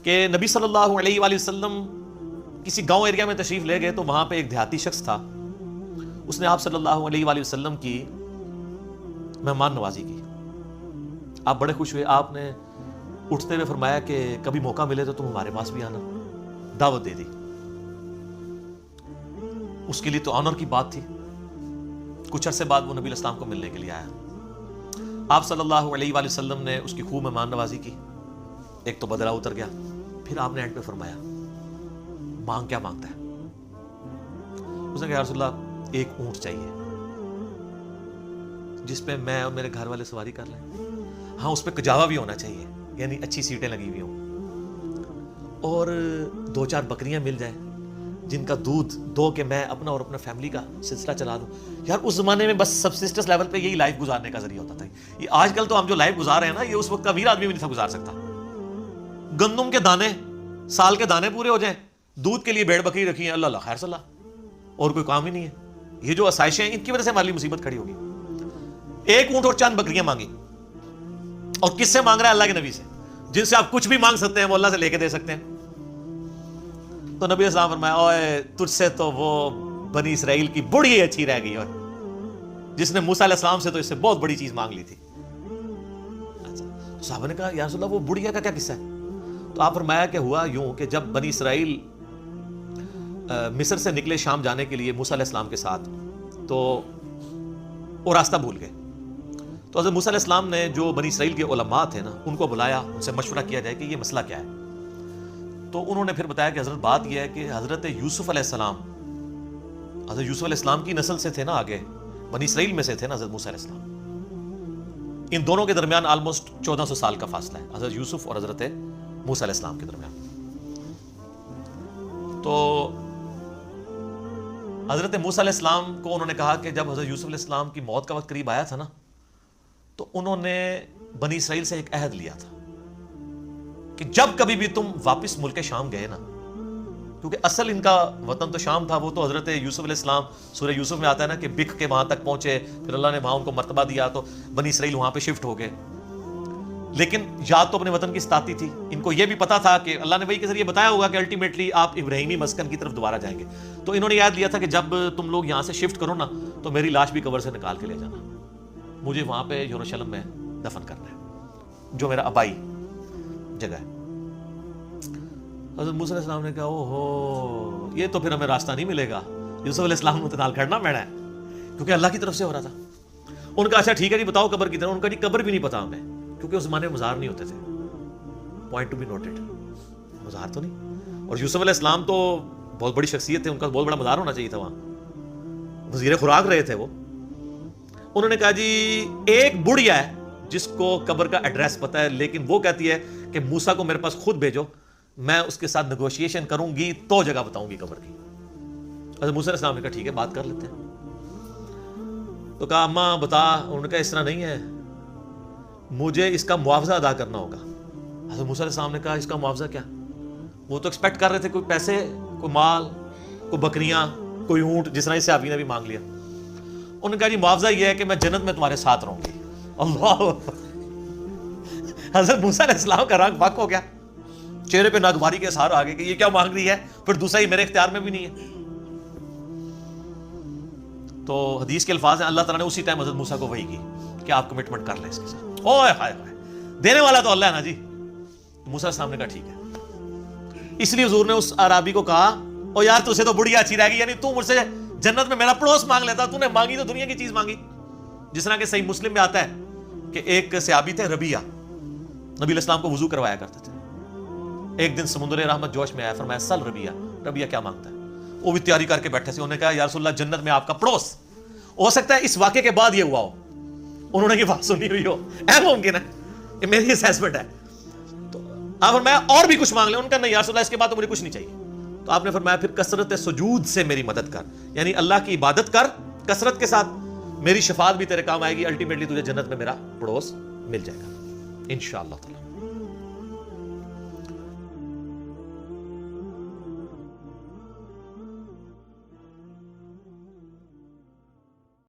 کہ نبی صلی اللہ علیہ وآلہ وسلم کسی گاؤں ایریا میں تشریف لے گئے تو وہاں پہ ایک دیہاتی شخص تھا، اس نے آپ صلی اللہ علیہ وآلہ وسلم کی مہمان نوازی کی. آپ بڑے خوش ہوئے، آپ نے اٹھتے ہوئے فرمایا کہ کبھی موقع ملے تو تم ہمارے پاس بھی آنا، دعوت دے دی. اس کے لیے تو آنر کی بات تھی. کچھ عرصے بعد وہ نبی علیہ السلام کو ملنے کے لیے آیا. آپ صلی اللہ علیہ وآلہ وسلم نے اس کی خوب مہمان نوازی کی. ایک تو بدلہ اتر گیا. پھر آپ نے اینڈ پہ فرمایا مانگ کیا مانگتا ہے؟ اس نے کہا یا رسول اللہ ایک اونٹ چاہیے جس پہ میں اور میرے گھر والے سواری کر لیں. ہاں اس پہ کجاوا بھی ہونا چاہیے، یعنی اچھی سیٹیں لگی ہوئی ہوں، اور 2-4 بکریاں مل جائیں جن کا دودھ دو کہ میں اپنا اور اپنا فیملی کا سلسلہ چلا دوں. یار اس زمانے میں بس سبسسٹنس لیول پہ یہی لائف گزارنے کا ذریعہ ہوتا تھا. یہ آج کل تو ہم جو لائف گزار رہے ہیں نا، یہ اس وقت کا امیر آدمی بھی نہیں تھا گزار سکتا. گندم کے دانے، سال کے دانے پورے ہو جائیں، دودھ کے لیے بھیڑ بکری رکھی ہیں، اللہ اللہ خیر صلاح، اور کوئی کام ہی نہیں ہے. یہ جو آسائشیں ہیں ان کی وجہ سے ہمارے لیے مصیبت کھڑی ہوگی. ایک اونٹ اور چند بکریاں مانگی، اور کس سے مانگ رہا ہے؟ اللہ کے نبی سے، جن سے آپ کچھ بھی مانگ سکتے ہیں وہ اللہ سے لے کے دے سکتے ہیں. تو نبی علیہ السلام فرمایا اوے تجھ سے تو وہ بنی اسرائیل کی بڑھی اچھی رہ گئی، اور جس نے موسیٰ علیہ السلام سے تو اس سے بہت بڑی چیز مانگ لی تھی. اچھا صحابہ نے کہا یا رسول اللہ وہ بڑھیا کا کیا قصہ ہے؟ تو آپ فرمایا کہ ہوا یوں کہ جب بنی اسرائیل مصر سے نکلے شام جانے کے لیے موسیٰ علیہ السلام کے ساتھ، تو وہ راستہ بھول گئے. تو حضرت موسیٰ علیہ السلام نے جو بنی اسرائیل کے علماء تھے نا، ان کو بلایا، ان سے مشورہ کیا جائے کہ یہ مسئلہ کیا ہے. تو انہوں نے پھر بتایا کہ حضرت بات یہ ہے کہ حضرت یوسف علیہ السلام، حضرت یوسف علیہ السلام کی نسل سے تھے نا، آگے بنی اسرائیل میں سے تھے نا حضرت موسیٰ علیہ السلام. ان دونوں کے درمیان آلموسٹ 1400 سال کا فاصلہ ہے، حضرت یوسف اور حضرت موسیٰ علیہ السلام کے درمیان. تو حضرت موسیٰ علیہ السلام کو انہوں نے کہا کہ جب حضرت یوسف علیہ السلام کی موت کا وقت قریب آیا تھا نا، تو انہوں نے بنی اسرائیل سے ایک عہد لیا تھا کہ جب کبھی بھی تم واپس ملک شام گئے نا، کیونکہ اصل ان کا وطن تو شام تھا، وہ تو حضرت یوسف علیہ السلام سورہ یوسف میں آتا ہے نا کہ بکھ کے وہاں تک پہنچے، پھر اللہ نے وہاں ان کو مرتبہ دیا تو بنی اسرائیل وہاں پہ شفٹ ہو گئے. لیکن یاد تو اپنے وطن کی ستاتی تھی. ان کو یہ بھی پتا تھا کہ اللہ نے وحی کے ذریعے بتایا ہوگا کہ الٹیمیٹلی آپ ابراہیمی مسکن کی طرف دوبارہ جائیں گے. تو انہوں نے یاد لیا تھا کہ جب تم لوگ یہاں سے شفٹ کرو نا تو میری لاش بھی قبر سے نکال کے لے جانا، مجھے وہاں پہ یروشلم میں دفن کرنا ہے جو میرا آبائی جگہ ہے. حضرت موسیٰ علیہ السلام نے کہا او ہو یہ تو پھر ہمیں راستہ نہیں ملے گا، یوسف علیہ السلام متنال کرنا پڑا ہے کیونکہ اللہ کی طرف سے ہو رہا تھا. ان کا اچھا ٹھیک ہے جی بتاؤ قبر کی طرف. ان کا جی قبر بھی نہیں پتا ہمیں، کیونکہ اس زمانے میں مزار نہیں ہوتے تھے. پوائنٹ ٹو بی نوٹڈ، مزار تو نہیں. اور یوسف علیہ السلام تو بہت بڑی شخصیت تھے، ان کا بہت بڑا مزار ہونا چاہیے تھا، وہاں وزیر خوراک رہے تھے وہ. انہوں نے کہا جی ایک بڑھیا ہے جس کو قبر کا ایڈریس پتا ہے، لیکن وہ کہتی ہے کہ موسیٰ کو میرے پاس خود بھیجو، میں اس کے ساتھ نیگوشیشن کروں گی تو جگہ بتاؤں گی قبر کی. حضرت موسیٰ علیہ السلام نے کہا ٹھیک ہے بات کر لیتے ہیں. تو کہا اماں بتا. انہوں نے کہا اس طرح نہیں ہے، مجھے اس کا معاوضہ ادا کرنا ہوگا. حضرت موسیٰ علیہ السلام نے کہا اس کا معاوضہ کیا؟ وہ تو ایکسپیکٹ کر رہے تھے کوئی پیسے، کوئی مال، کوئی بکریاں، کوئی اونٹ، جس طرح اس صحابی نے بھی مانگ لیا. انہوں نے کہا جی معاوضہ یہ ہے کہ میں جنت میں تمہارے ساتھ رہوں گی. اللہ. حضرت موسیٰ علیہ السلام کا رنگ فاق ہو گیا، چہرے پہ ناگواری کے اثار آ گئے کہ یہ کیا مانگ رہی ہے، پھر دوسرا ہی میرے اختیار میں بھی نہیں ہے. تو حدیث کے الفاظ ہیں اللہ تعالیٰ نے اسی ٹائم حضرت موسیٰ کو وحی کی کہ آپ کمٹمنٹ کر لیں اس کے ساتھ. اوئے ہائے ہائے، دینے والا تو اللہ ہے نا جی. موسیٰ السلام نے کہا ٹھیک ہے. اس لیے حضور نے اس اعرابی کو کہا او یار تجھے تو بڑھیا اچھی رہ گئی، یعنی تو مجھ سے جنت میں میرا پڑوس مانگ لیتا، تو نے مانگی تو دنیا کی چیز مانگی. جس طرح کہ صحیح مسلم میں آتا ہے کہ ایک صحابی تھے ربیہ، نبی علیہ السلام کو وضو کروایا کرتے تھے. ایک دن سمندر رحمت جوش میں آیا، فرمایا سل ربیہ، ربیہ کیا مانگتا ہے؟ وہ بھی تیاری کر کے بیٹھے تھے. انہوں نے کہا یا رسول اللہ جنت میں آپ کا پڑوس. ہو سکتا ہے اس واقعے کے بعد یہ ہوا ہو، انہوں نے یہ بات سنی ہوئی ہو، اے ممکن ہے، یہ میری اسیسمنٹ ہے. تو آپ فرمایا اور بھی کچھ مانگ لیں. ان کا نہیں یا رسول اللہ اس کے بعد تو مجھے کچھ نہیں چاہیے. تو آپ نے فرمایا پھر کثرت سجود سے میری مدد کر، یعنی اللہ کی عبادت کر کثرت کے ساتھ، میری شفاعت بھی تیرے کام آئے گی، الٹیمیٹلی تجھے جنت میں میرا پڑوس مل جائے گا انشاءاللہ تعالی.